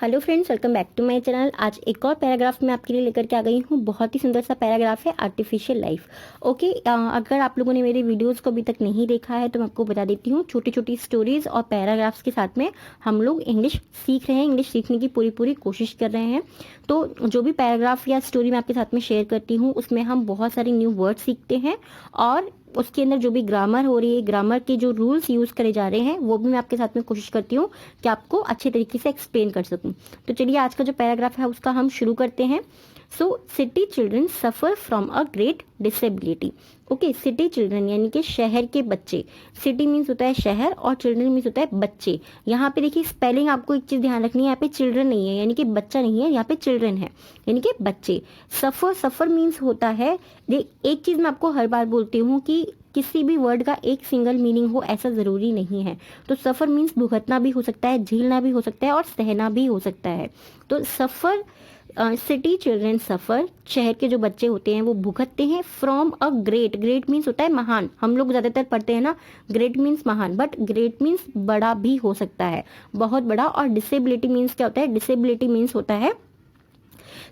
Hello friends, welcome back to my channel. आज एक और पैराग्राफ मैं आपके लिए लेकर के आ गई हूँ। बहुत ही सुंदर सा पैराग्राफ है, आर्टिफिशियल लाइफ। ओके, अगर आप लोगों ने मेरे वीडियोस को अभी तक नहीं देखा है तो मैं आपको बता देती हूँ। छोटी छोटी स्टोरीज और पैराग्राफ्स के साथ में हम लोग इंग्लिश सीख रहे हैं, इंग्लिश सीखने की पूरी पूरी कोशिश कर रहे हैं। तो जो भी पैराग्राफ या स्टोरी मैं आपके साथ में शेयर करती हूँ उसमें हम बहुत सारी न्यू वर्ड सीखते हैं और उसके अंदर जो भी ग्रामर हो रही है, ग्रामर के जो रूल्स यूज़ करे जा रहे हैं वो भी मैं आपके साथ में कोशिश करती हूँ कि आपको अच्छे तरीके से एक्सप्लेन कर सकूँ। तो चलिए आज का जो पैराग्राफ है उसका हम शुरू करते हैं। So city children suffer from a great disability. Okay, city children यानी कि शहर के बच्चे। सिटी मीन्स होता है शहर और चिल्ड्रन मीन्स होता है बच्चे। यहाँ पे देखिए स्पेलिंग, आपको एक चीज़ ध्यान रखनी है, यहाँ पे चिल्ड्रन नहीं है यानी कि बच्चा नहीं है, यहाँ पे चिल्ड्रन है यानी कि बच्चे। सफ़र, सफ़र मीन्स होता है, एक चीज़ मैं आपको हर बार बोलती हूँ कि किसी भी वर्ड का एक सिंगल मीनिंग हो ऐसा ज़रूरी नहीं है। तो सफ़र मीन्स भुगतना भी हो सकता है, झेलना भी हो सकता है और सहना भी हो सकता है। तो सफ़र, सिटी चिल्ड्रन सफ़र, शहर के जो बच्चे होते हैं वो भुगतते हैं from a great. Great means होता है महान, हम लोग ज़्यादातर पढ़ते हैं ना, ग्रेट मीन्स महान, बट ग्रेट मीन्स बड़ा भी हो सकता है, बहुत बड़ा। और डिसेबिलिटी मीन्स क्या होता है? डिसेबिलिटी मीन्स होता है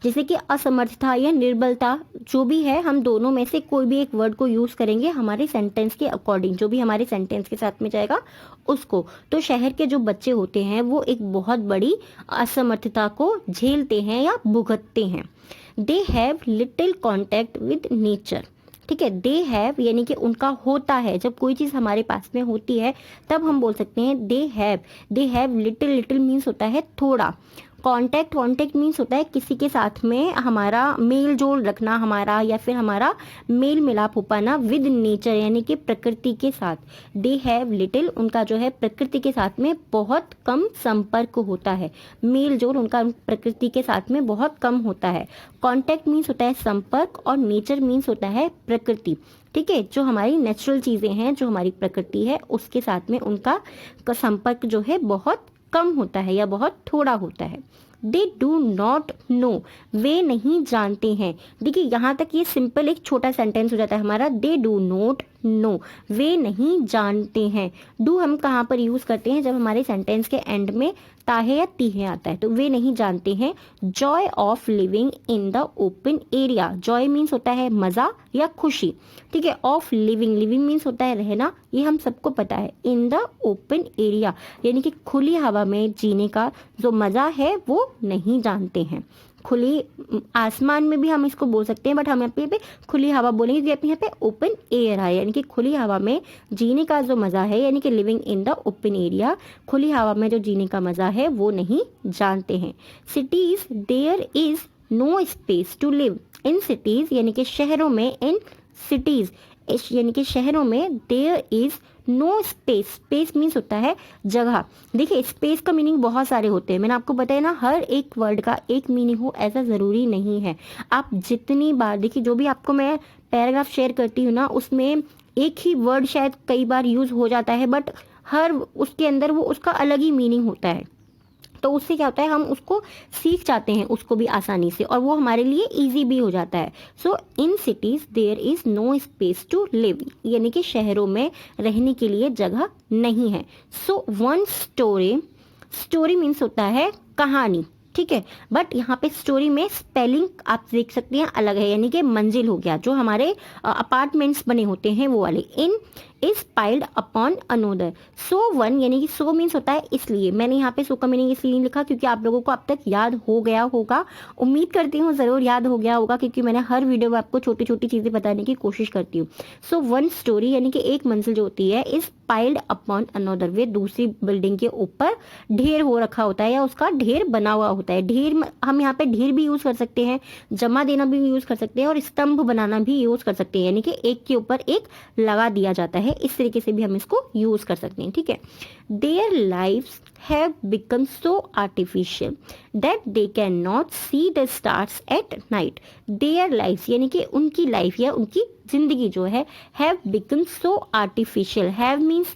जैसे कि असमर्थता या निर्बलता, जो भी है हम दोनों में से कोई भी एक वर्ड को यूज़ करेंगे हमारे सेंटेंस के अकॉर्डिंग, जो भी हमारे सेंटेंस के साथ में जाएगा उसको। तो शहर के जो बच्चे होते हैं वो एक बहुत बड़ी असमर्थता को झेलते हैं या भुगतते हैं। They have little contact with nature. ठीक है, दे हैव यानी कि उनका होता है, जब कोई चीज़ हमारे पास में होती है तब हम बोल सकते हैं they have. They have little, little means होता है थोड़ा। कॉन्टैक्ट, कॉन्टैक्ट मीन्स होता है किसी के साथ में हमारा मेल जोल रखना, हमारा या फिर हमारा मेल मिलाप हो पाना विद नेचर यानी कि प्रकृति के साथ। दे हैव लिटिल, उनका जो है प्रकृति के साथ में बहुत कम संपर्क होता है, मेल जोल उनका प्रकृति के साथ में बहुत कम होता है। कॉन्टैक्ट मीन्स होता है संपर्क और नेचर मीन्स होता है प्रकृति। ठीक है, जो हमारी नेचुरल चीज़ें हैं, जो हमारी प्रकृति है उसके साथ में उनका संपर्क जो है बहुत कम होता है या बहुत थोड़ा होता है। दे डू नॉट नो, वे नहीं जानते हैं। देखिए यहाँ तक ये सिंपल एक छोटा सेंटेंस हो जाता है हमारा। दे डू नॉट नो, वे नहीं जानते हैं। डू हम कहाँ पर यूज़ करते हैं? जब हमारे सेंटेंस के एंड में ताहे या तीहे आता है, तो वे नहीं जानते हैं। Joy of living in the open area. Joy means होता है मज़ा या खुशी। ठीक है, ऑफ लिविंग, लिविंग मीन्स होता है रहना, ये हम सबको पता है। इन द ओपन एरिया यानी कि खुली हवा में जीने का जो मज़ा है वो नहीं जानते हैं। खुली आसमान में भी हम इसको बोल सकते हैं, बट हम यहाँ पे खुली हवा बोलेंगे क्योंकि यहाँ पे ओपन एयर है, यानी कि खुली हवा में जीने का जो मज़ा है, यानी कि living in the open area, खुली हवा में जो जीने का मज़ा है वो नहीं जानते हैं। Cities, there is no space to live. In cities यानी कि शहरों में, इन सिटीज़ यानी कि शहरों में, there is no space. Space means होता है जगह। देखिए स्पेस का मीनिंग बहुत सारे होते हैं, मैंने आपको बताया ना, हर एक वर्ड का एक मीनिंग हो ऐसा ज़रूरी नहीं है। आप जितनी बार देखिए, जो भी आपको मैं पैराग्राफ शेयर करती हूँ ना उसमें एक ही वर्ड शायद कई बार यूज़ हो जाता है, बट हर उसके अंदर वो उसका अलग ही मीनिंग होता है। तो उससे क्या होता है, हम उसको सीख जाते हैं उसको भी आसानी से, और वो हमारे लिए इजी भी हो जाता है। So in cities there is no space to live, यानी कि शहरों में रहने के लिए जगह नहीं है। So one story, story means होता है कहानी। ठीक है, बट यहाँ पे स्टोरी में स्पेलिंग आप देख सकते हैं अलग है, यानी कि मंजिल हो गया, जो हमारे अपार्टमेंट्स बने होते हैं वो वाले। In is piled upon another. So one यानी कि सो मीन्स होता है इसलिए, मैंने यहाँ पे सो का मीनिंग इसलिए नहीं लिखा क्योंकि आप लोगों को अब तक याद हो गया होगा, उम्मीद करती हूँ ज़रूर याद हो गया होगा, क्योंकि मैंने हर वीडियो में आपको छोटी छोटी चीज़ें बताने की कोशिश करती हूँ। सो वन स्टोरी यानी कि एक मंजिल जो होती है, इज पाइल्ड अपॉन अनोदर, वे दूसरी बिल्डिंग के ऊपर ढेर हो रखा होता है या उसका ढेर बना हुआ होता है। ढेर हम यहाँ पे ढेर भी यूज़ कर सकते हैं, जमा देना भी यूज़ कर सकते हैं और स्तंभ बनाना भी यूज़ कर सकते हैं, यानी कि एक के ऊपर एक लगा दिया जाता है, इस तरीके से भी हम इसको यूज़ कर सकते हैं। ठीक है, their lives have become so artificial that they can not see the stars at night. Their lives यानी कि उनकी लाइफ या उनकी जिंदगी जो है, have become so artificial. Have means,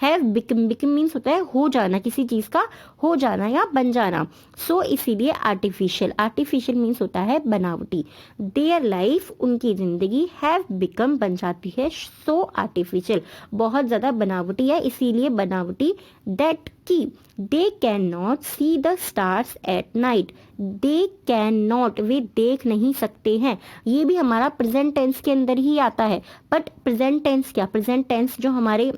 have become, become means होता है हो जाना, किसी चीज़ का हो जाना या बन जाना। सो इसीलिए आर्टिफिशियल, आर्टिफिशियल मीन्स होता है बनावटी। देयर लाइफ उनकी ज़िंदगी, हैव बिकम बन जाती है सो आर्टिफिशियल, बहुत ज़्यादा बनावटी है, इसीलिए बनावटी। दैट कि they can not see the stars at night. They can not, वे देख नहीं सकते हैं। ये भी हमारा प्रेजेंट टेंस के अंदर ही आता है, बट प्रेजेंट टेंस क्या, प्रेजेंट टेंस जो हमारे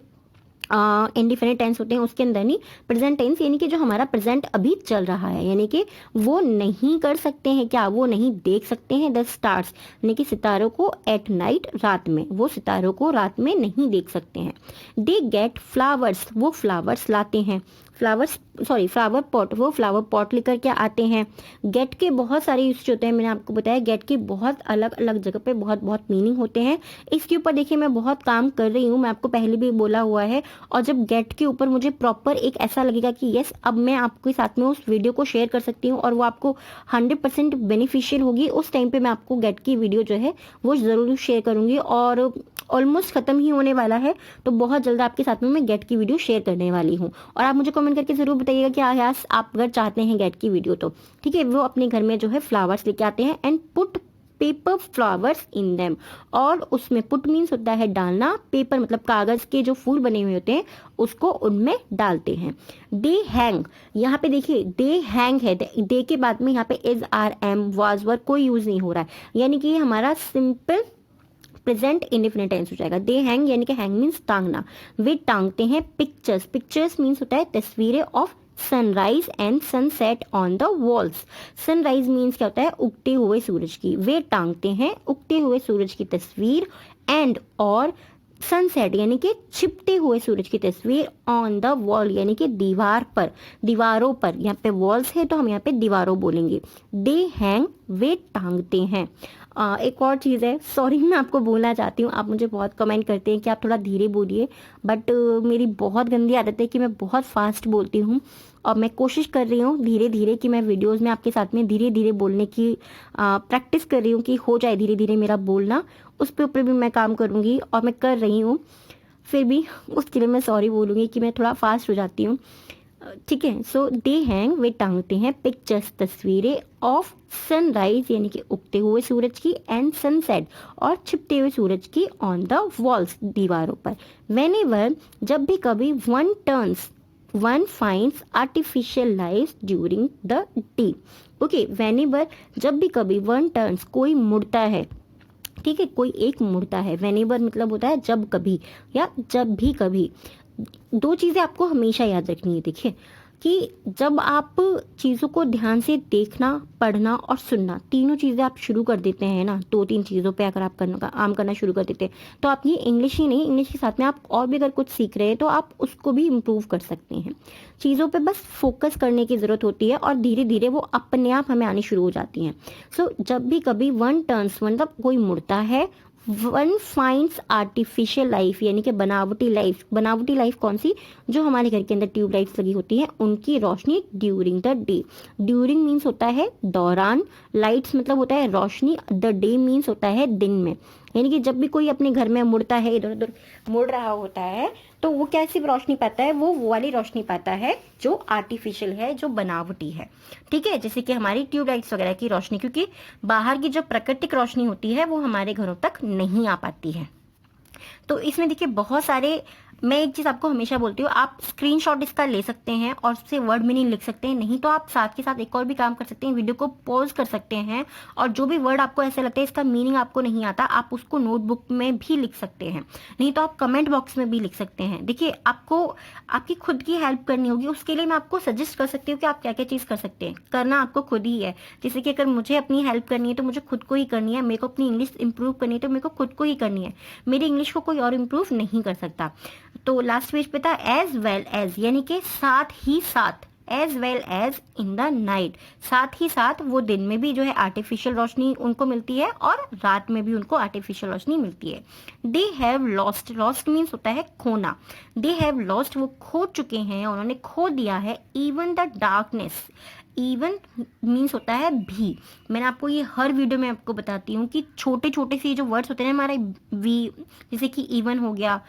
इंडिफिनिट टेंस होते हैं उसके अंदर नहीं, प्रेजेंट टेंस यानी कि जो हमारा प्रेजेंट अभी चल रहा है, यानी कि वो नहीं कर सकते हैं क्या, वो नहीं देख सकते हैं द स्टार्स, यानी कि सितारों को एट नाइट, रात में, वो सितारों को रात में नहीं देख सकते हैं। दे गेट फ्लावर्स, वो फ्लावर्स लाते हैं, फ्लावर पॉट, वो फ्लावर पॉट लेकर के आते हैं। गेट के बहुत सारे यूज होते हैं, मैंने आपको बताया गेट के बहुत अलग अलग जगह पे बहुत बहुत मीनिंग होते हैं। इसके ऊपर देखिए मैं बहुत काम कर रही हूँ, मैं आपको पहले भी बोला हुआ है, और जब गेट के ऊपर मुझे प्रॉपर एक ऐसा लगेगा कि यस अब मैं आपके साथ में उस वीडियो को शेयर कर सकती हूँ और वो आपको 100% बेनिफिशियल होगी, उस टाइम पे मैं आपको गेट की वीडियो जो है वो ज़रूर शेयर करूँगी। और ऑलमोस्ट ख़त्म ही होने वाला है, तो बहुत जल्द आपके साथ में मैं गेट की वीडियो शेयर करने वाली हूँ। और आप मुझे कमेंट करके ज़रूर बताइएगा कि आयास आप अगर चाहते हैं गेट की वीडियो तो ठीक है। वो अपने घर में जो है फ्लावर्स लेके आते हैं and put paper flowers in them, और उसमें पुट मीन्स होता है डालना, पेपर मतलब कागज के जो फूल बने हुए होते हैं उसको उनमें डालते हैं। दे हैंग, यहाँ पे देखिए दे हैंग है, दे के बाद में यहाँ पे is are am was were कोई यूज नहीं हो रहा है, यानी कि हमारा सिंपल प्रेजेंट इंडिफिनिट टेंस हो जाएगा। दे हैंग यानी कि हैंग मीन्स टांगना, वे टांगते हैं पिक्चर्स, पिक्चर्स मीन्स होता है तस्वीरें of sunrise and sunset on the walls. Sunrise means क्या होता है, उगते हुए सूरज की, वे टांगते हैं उगते हुए सूरज की तस्वीर, एंड और सनसेट यानी कि छिपते हुए सूरज की तस्वीर, ऑन द वॉल यानी कि दीवार पर, दीवारों पर, यहाँ पे वॉल्स है तो हम यहाँ पे दीवारों बोलेंगे। दे हैंग, वे टांगते हैं। एक और चीज़ है, सॉरी मैं आपको बोलना चाहती हूँ, आप मुझे बहुत कमेंट करते हैं कि आप थोड़ा धीरे बोलिए, बट मेरी बहुत गंदी आदत है कि मैं बहुत फास्ट बोलती हूँ, और मैं कोशिश कर रही हूँ धीरे धीरे कि मैं वीडियोस में आपके साथ में धीरे धीरे बोलने की प्रैक्टिस कर रही हूँ कि हो जाए धीरे धीरे मेरा बोलना, उस पे ऊपर भी मैं काम करूँगी और मैं कर रही हूँ, फिर भी उसके लिए मैं सॉरी बोलूँगी कि मैं थोड़ा फास्ट हो जाती हूँ, ठीक है। सो दे हैंग, वे टांगते हैं पिक्चर्स तस्वीरें ऑफ सनराइज यानी कि उगते हुए सूरज की, एंड सनसेट और छिपते हुए सूरज की, ऑन द वॉल्स दीवारों पर। व्हेनेवर जब भी कभी, one turns one finds artificial life during the day. Okay, whenever जब भी कभी, वन टर्न्स कोई मुड़ता है, ठीक है, कोई एक मुड़ता है, व्हेनेवर मतलब होता है जब कभी या जब भी कभी। दो चीज़ें आपको हमेशा याद रखनी है, देखिए कि जब आप चीज़ों को ध्यान से देखना, पढ़ना और सुनना, तीनों चीज़ें आप शुरू कर देते हैं ना, दो तीन चीज़ों पे अगर आप काम करना शुरू कर देते हैं, तो आप ये इंग्लिश ही नहीं, इंग्लिश के साथ में आप और भी अगर कुछ सीख रहे हैं तो आप उसको भी इम्प्रूव कर सकते हैं। चीज़ों पे बस फोकस करने की ज़रूरत होती है और धीरे धीरे वो अपने आप हमें आनी शुरू हो जाती हैं। सो जब भी कभी, वन टर्न्स मतलब कोई मुड़ता है, वन फाइंड्स आर्टिफिशियल लाइफ यानी कि बनावटी लाइफ, बनावटी लाइफ कौन सी, जो हमारे घर के अंदर ट्यूबलाइट्स लगी होती हैं उनकी रोशनी during the day. During means होता है दौरान, लाइट्स मतलब होता है रोशनी, द डे मीन्स होता है दिन में, यानी कि जब भी कोई अपने घर में मुड़ता है, इधर उधर मुड़ रहा होता है, तो वो कैसी रोशनी पाता है, वो वाली रोशनी पाता है जो आर्टिफिशियल है, जो बनावटी है, ठीक है, जैसे कि हमारी ट्यूबलाइट्स वगैरह की रोशनी, क्योंकि बाहर की जो प्राकृतिक रोशनी होती है वो हमारे घरों तक नहीं आ पाती है। तो इसमें देखिए बहुत सारे, मैं एक चीज़ आपको हमेशा बोलती हूँ, आप स्क्रीनशॉट इसका ले सकते हैं और उससे वर्ड मीनिंग लिख सकते हैं, नहीं तो आप साथ के साथ एक और भी काम कर सकते हैं, वीडियो को पॉज कर सकते हैं और जो भी वर्ड आपको ऐसे लगता है इसका मीनिंग आपको नहीं आता, आप उसको नोटबुक में भी लिख सकते हैं, नहीं तो आप कमेंट बॉक्स में भी लिख सकते हैं। देखिए आपको आपकी खुद की हेल्प करनी होगी, उसके लिए मैं आपको सजेस्ट कर सकती हूँ कि आप क्या क्या चीज़ कर सकते हैं, करना आपको खुद ही है। जैसे कि अगर मुझे अपनी हेल्प करनी है तो मुझे खुद को ही करनी है, मेरे को अपनी इंग्लिश इंप्रूव करनी है तो मेरे को खुद को ही करनी है, मेरी इंग्लिश को कोई और इंप्रूव नहीं कर सकता। तो लास्ट पेज पे था एज वेल एज, यानी कि साथ ही साथ, as well as in the night, साथ ही साथ वो दिन में भी जो है आर्टिफिशियल रोशनी उनको मिलती है और रात में भी उनको आर्टिफिशियल रोशनी मिलती है। दे हैव लॉस्ट, लॉस्ट मीन्स होता है खोना, दे हैव लॉस्ट वो खो चुके हैं, उन्होंने खो दिया है, even the darkness, even means होता है भी। मैंने आपको ये हर वीडियो में आपको बताती हूँ कि छोटे छोटे से जो वर्ड्स होते हैं ना हमारे, वी जैसे कि इवन हो गया,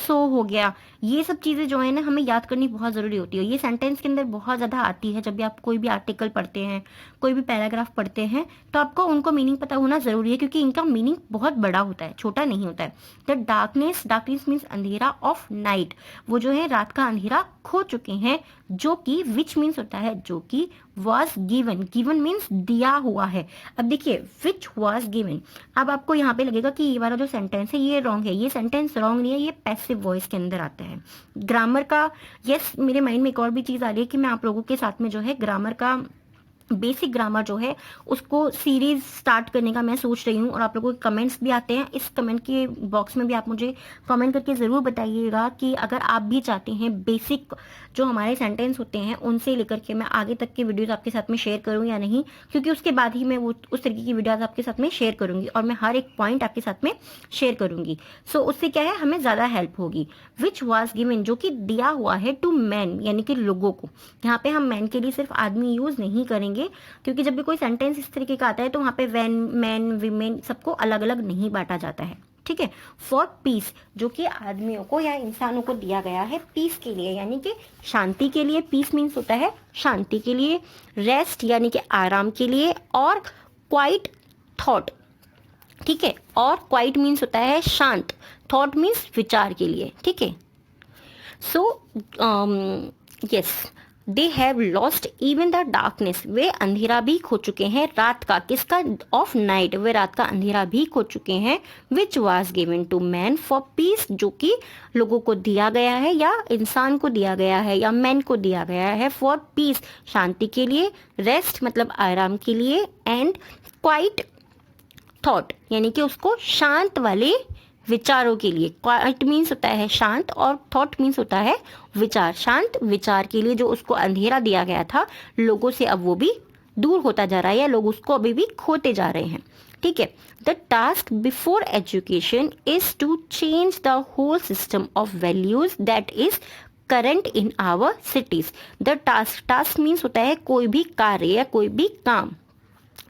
सो हो गया, ये सब चीज़ें जो है ना हमें याद करनी बहुत ज़रूरी होती है। ये सेंटेंस के अंदर बहुत ज़्यादा आती है, जब भी आप कोई भी आर्टिकल पढ़ते हैं, कोई भी पैराग्राफ पढ़ते हैं, तो आपको उनको मीनिंग पता होना ज़रूरी है, क्योंकि इनका मीनिंग बहुत बड़ा होता है, छोटा नहीं होता है। द डार्कनेस, डार्कनेस मीन्स अंधेरा ऑफ नाइट, वो जो है रात का अंधेरा खो चुके हैं, जो कि विच मीन्स होता है जो कि, वॉज गिवन, गिवन मीन्स दिया हुआ है। अब देखिए विच वॉज गिवन, अब आपको यहाँ पे लगेगा कि ये वाला जो सेंटेंस है ये रॉन्ग है, ये सेंटेंस रॉन्ग नहीं है, ये पैसिव वॉइस के अंदर आता है। ग्रामर का यस मेरे माइंड में एक और भी चीज़ आ रही है कि मैं आप लोगों के साथ में जो है ग्रामर का बेसिक ग्रामर जो है उसको सीरीज स्टार्ट करने का मैं सोच रही हूँ, और आप लोगों के कमेंट्स भी आते हैं, इस कमेंट के बॉक्स में भी आप मुझे कमेंट करके ज़रूर बताइएगा कि अगर आप भी चाहते हैं बेसिक जो हमारे सेंटेंस होते हैं उनसे लेकर के मैं आगे तक की वीडियोस आपके साथ में शेयर करूँ या नहीं, क्योंकि उसके बाद ही मैं वो उस तरीके की वीडियोस आपके साथ में शेयर करूँगी और मैं हर एक पॉइंट आपके साथ में शेयर करूँगी। सो उससे क्या है, हमें ज़्यादा हेल्प होगी। विच वॉज गिवन जो कि दिया हुआ है टू मैन यानी कि लोगों को, यहाँ पे हम मैन के लिए सिर्फ आदमी यूज़ नहीं करेंगे, क्योंकि जब भी कोई सेंटेंस इस तरीके का आता है तो वहाँ पे वैन मैन वीमेन सबको अलग अलग नहीं बांटा जाता है, ठीक है। फॉर पीस जो कि आदमियों को या इंसानों को दिया गया है पीस के लिए यानी कि शांति के लिए, पीस मीन्स होता है शांति के लिए, रेस्ट यानी कि आराम के लिए, और क्वाइट थॉट, ठीक है, और क्वाइट मीन्स होता है शांत, थॉट मीन्स विचार के लिए, ठीक है। So yes they have lost even the darkness, वे अंधेरा भी खो चुके हैं, रात का, किसका, ऑफ नाइट, वे रात का अंधेरा भी खो चुके हैं। Which was given to man for peace जो कि लोगों को दिया गया है या इंसान को दिया गया है या मैन को दिया गया है, फॉर पीस शांति के लिए, रेस्ट मतलब आराम के लिए, एंड क्वाइट थॉट यानी कि उसको शांत वाले विचारों के लिए। क्वाइट मीन्स होता है शांत और थॉट मीन्स होता है विचार, शांत विचार के लिए जो उसको अंधेरा दिया गया था लोगों से अब वो भी दूर होता जा रहा है या लोग उसको अभी भी खोते जा रहे हैं, ठीक है। The task before education is to change the whole system of values that is current in our cities. The task, task means होता है कोई भी कार्य या कोई भी काम,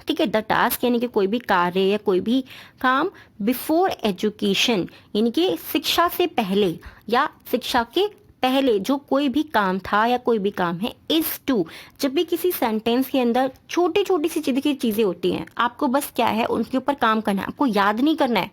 ठीक है। द टास्क यानी कि कोई भी कार्य या कोई भी काम, बिफोर एजुकेशन यानी कि शिक्षा से पहले या शिक्षा के पहले जो कोई भी काम था या कोई भी काम है, इज टू, जब भी किसी सेंटेंस के अंदर छोटी छोटी सी चीज़ें होती हैं, आपको बस क्या है उनके ऊपर काम करना है, आपको याद नहीं करना है,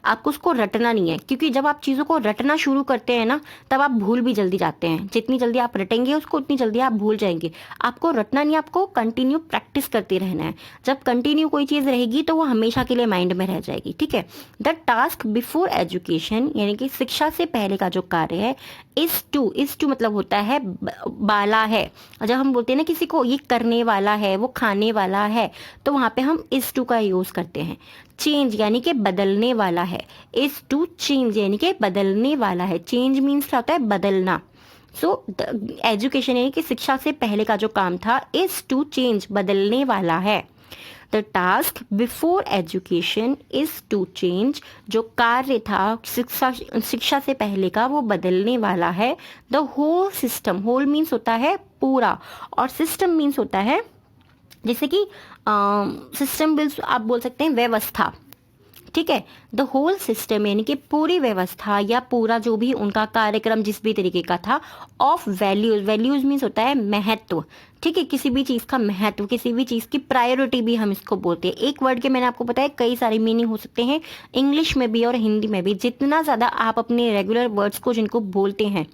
आपको उसको रटना नहीं है, क्योंकि जब आप चीज़ों को रटना शुरू करते हैं ना तब आप भूल भी जल्दी जाते हैं, जितनी जल्दी आप रटेंगे उसको उतनी जल्दी आप भूल जाएंगे। आपको रटना नहीं, आपको कंटिन्यू प्रैक्टिस करते रहना है, जब कंटिन्यू कोई चीज़ रहेगी तो वो हमेशा के लिए माइंड में रह जाएगी, ठीक है। द टास्क बिफोर एजुकेशन यानी कि शिक्षा से पहले का जो कार्य है, इज टू मतलब होता है बाला है, जब हम बोलते हैं ना किसी को ये करने वाला है, वो खाने वाला है, तो वहाँ पे हम इज टू का यूज़ करते हैं। चेंज यानी कि बदलने वाला है, इज टू चेंज यानी कि बदलने वाला है, चेंज मीन्स क्या होता है बदलना। सो एजुकेशन यानी कि शिक्षा से पहले का जो काम था, इज टू चेंज बदलने वाला है। The task before education is to change जो कार्य था शिक्षा से पहले का वो बदलने वाला है। The whole system, whole means होता है पूरा और सिस्टम मीन्स होता है जैसे कि सिस्टम बिल्स आप बोल सकते हैं व्यवस्था, ठीक है। द होल सिस्टम यानी कि पूरी व्यवस्था या पूरा जो भी उनका कार्यक्रम जिस भी तरीके का था, ऑफ वैल्यूज, वैल्यूज मीन्स होता है महत्व, ठीक है, किसी भी चीज़ का महत्व, किसी भी चीज़ की प्रायोरिटी भी हम इसको बोलते हैं। एक वर्ड के मैंने आपको बताया कई सारे मीनिंग हो सकते हैं, इंग्लिश में भी और हिंदी में भी, जितना ज़्यादा आप अपने रेगुलर वर्ड्स को जिनको बोलते हैं,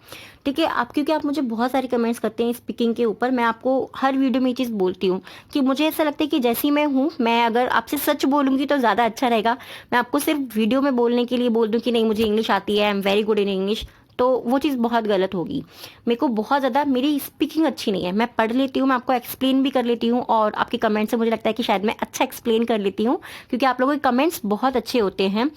ठीक है। आप क्योंकि आप मुझे बहुत सारे कमेंट्स करते हैं स्पीकिंग के ऊपर, मैं आपको हर वीडियो में ये चीज़ बोलती हूँ कि मुझे ऐसा लगता है कि जैसी मैं हूँ, मैं अगर आपसे सच बोलूँगी तो ज़्यादा अच्छा रहेगा। मैं आपको सिर्फ वीडियो में बोलने के लिए बोल दूँ कि नहीं मुझे इंग्लिश आती है, I am very good in English, तो वो चीज़ बहुत गलत होगी। मेरे को बहुत ज़्यादा मेरी स्पीकिंग अच्छी नहीं है, मैं पढ़ लेती हूँ, मैं आपको एक्सप्लेन भी कर लेती हूँ, और आपके कमेंट से मुझे लगता है कि शायद मैं अच्छा एक्सप्लेन कर लेती हूँ, क्योंकि आप लोगों के कमेंट्स बहुत अच्छे होते हैं।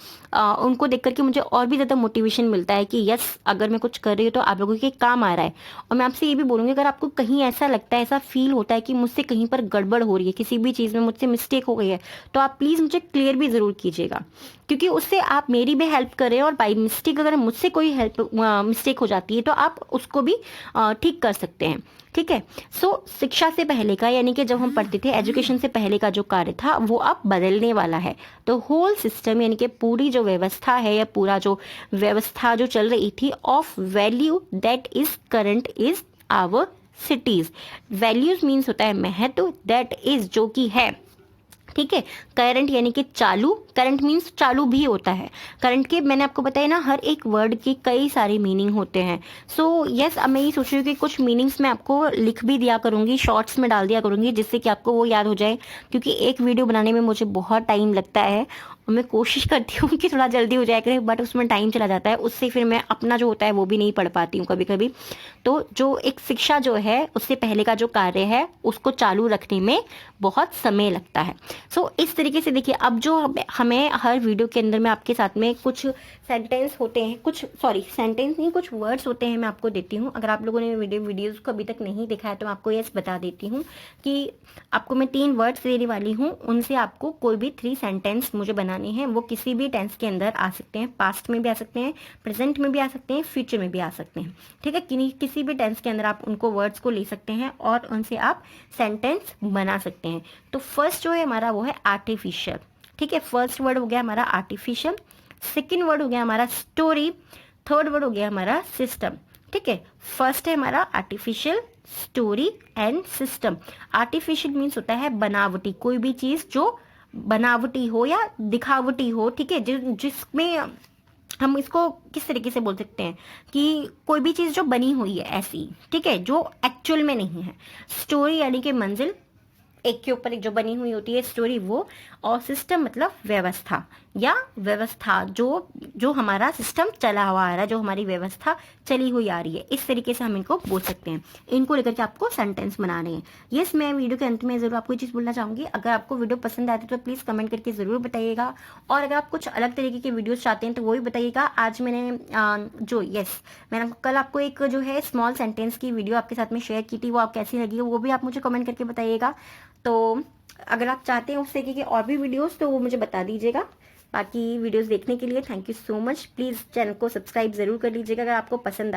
उनको देख करके मुझे और भी ज़्यादा मोटिवेशन मिलता है कि यस अगर मैं कुछ कर रही हूँ तो आप लोगों के काम आ रहा है। और मैं आपसे ये भी बोलूँगी, अगर आपको कहीं ऐसा लगता है, ऐसा फील होता है कि मुझसे कहीं पर गड़बड़ हो रही है, किसी भी चीज़ में मुझसे मिस्टेक हो गई है, तो आप प्लीज़ मुझे क्लियर भी ज़रूर कीजिएगा, क्योंकि उससे आप मेरी भी हेल्प कर रहे हैं, और बाई मिस्टेक अगर मुझसे कोई हेल्प मिस्टेक हो जाती है तो आप उसको भी ठीक कर सकते हैं, ठीक है। सो शिक्षा से पहले का यानी कि जब हम पढ़ते थे एजुकेशन से पहले का जो कार्य था वो अब बदलने वाला है। तो होल सिस्टम यानी कि पूरी जो व्यवस्था है या पूरा जो व्यवस्था जो चल रही थी, of value that is current is our cities. Values means होता है महत्व, दैट इज जो कि है, ठीक है। करंट यानी कि चालू, करंट मीन्स चालू भी होता है। करंट के मैंने आपको बताया ना, हर एक वर्ड के कई सारे मीनिंग होते हैं। सो यस, अब मैं ये सोच रही हूँ कि कुछ मीनिंग्स मैं आपको लिख भी दिया करूँगी, शॉर्ट्स में डाल दिया करूँगी, जिससे कि आपको वो याद हो जाए, क्योंकि एक वीडियो बनाने में मुझे बहुत टाइम लगता है और मैं कोशिश करती हूँ कि थोड़ा जल्दी हो जाए करे, बट उसमें टाइम चला जाता है, उससे फिर मैं अपना जो होता है वो भी नहीं पढ़ पाती हूँ कभी कभी। तो जो एक शिक्षा जो है, उससे पहले का जो कार्य है उसको चालू रखने में बहुत समय लगता है। सो इस तरीके से देखिए, अब जो हमें हर वीडियो के अंदर में आपके साथ में कुछ सेंटेंस होते हैं, कुछ सॉरी सेंटेंस नहीं, कुछ वर्ड्स होते हैं, मैं आपको देती हूँ। अगर आप लोगों ने वीडियोज़ को अभी तक नहीं देखा है तो मैं आपको यस बता देती हूँ कि आपको मैं 3 वर्ड्स देने वाली हूँ, उनसे आपको कोई भी 3 सेंटेंस मुझे बनाने हैं। वो किसी भी टेंस के अंदर आ सकते हैं, पास्ट में भी आ सकते हैं, प्रेजेंट में भी आ सकते हैं, फ्यूचर में भी आ सकते हैं। ठीक है, किसी भी टेंस के अंदर आप उनको वर्ड्स को ले सकते हैं और उनसे आप सेंटेंस बना सकते हैं। तो फर्स्ट जो है हमारा वो है आर्टिफिशियल। ठीक है, फर्स्ट वर्ड हो गया हमारा आर्टिफिशियल, सेकेंड वर्ड हो गया हमारा स्टोरी, थर्ड वर्ड हो गया हमारा सिस्टम। ठीक है, फर्स्ट है हमारा artificial, story and system. Artificial means होता है बनावटी, कोई भी चीज जो बनावटी हो या दिखावटी हो। ठीक है, जिसमें हम इसको किस तरीके से बोल सकते हैं कि कोई भी चीज जो बनी हुई है ऐसी, ठीक है, जो एक्चुअल में नहीं है। स्टोरी यानी कि मंजिल, एक के ऊपर एक जो बनी हुई होती है स्टोरी वो। और सिस्टम मतलब व्यवस्था, या व्यवस्था जो जो हमारा सिस्टम चला हुआ आ रहा है, जो हमारी व्यवस्था चली हुई आ रही है, इस तरीके से हम इनको बोल सकते हैं। इनको लेकर के आपको सेंटेंस बनाने हैं। यस, मैं वीडियो के अंत में जरूर आपको ये चीज़ बोलना चाहूंगी, अगर आपको वीडियो पसंद आती है तो प्लीज़ कमेंट करके ज़रूर बताइएगा। और अगर आप कुछ अलग तरीके के वीडियोज़ चाहते हैं तो वो भी बताइएगा। आज मैंने मैंने कल आपको एक जो है स्मॉल सेंटेंस की वीडियो आपके साथ में शेयर की थी, वो आप कैसी लगी वो भी आप मुझे कमेंट करके बताइएगा। तो अगर आप चाहते हैं उस तरीके के और भी वीडियोस तो वो मुझे बता दीजिएगा। बाकी वीडियोस देखने के लिए thank you so much. Please channel को सब्सक्राइब ज़रूर कर लीजिएगा अगर आपको पसंद आए।